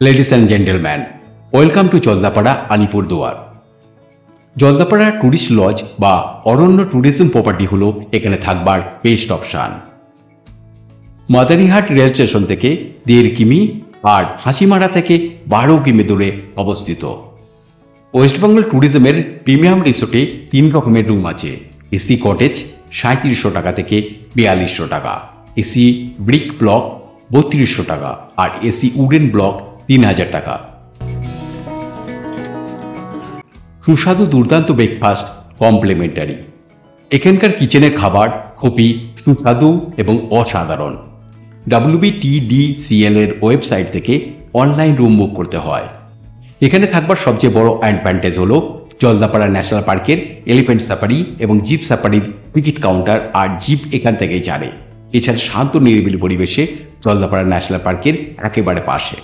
Ladies and gentlemen, welcome to Jaldapara Alipurduar. Jaldapara tourist lodge বা Aranya tourism property হলো এখানে থাকবার best option. Madarihat rail station থেকে 1.5 কিমি আর হাসিমারা থেকে 12 কিমি দূরে অবস্থিত। ওয়েস্টবেঙ্গল ট্যুরিজমের প্রিমিয়াম রিসোর্টে 3 রকমের রুম আছে। এসি কটেজ 3700 টাকা থেকে 4200 টাকা, এসি ব্রিক ব্লক 3200 টাকা আর এসি উডেন ব্লক 3000 টাকা। সুস্বাদু দুর্দান্ত ব্রেকফাস্ট কমপ্লিমেন্টারি। এখানকার কিচেনের খাবার খুবই সুস্বাদু এবং অসাধারণ। WBTDCL এর ওয়েবসাইট থেকে অনলাইন রুম বুক করতে হয়। এখানে থাকবার সবচেয়ে বড় অ্যাডভান্টেজ হলো জলদাপাড়া ন্যাশনাল পার্কের এলিফ্যান্ট সাফারি এবং জিপ সাফারির টিকিট কাউন্টার আর জিপ এখান থেকেই ছাড়ে। এছাড়া শান্ত নিরিবিলি পরিবেশে জলদাপাড়া ন্যাশনাল পার্কের একেবারে পাশে।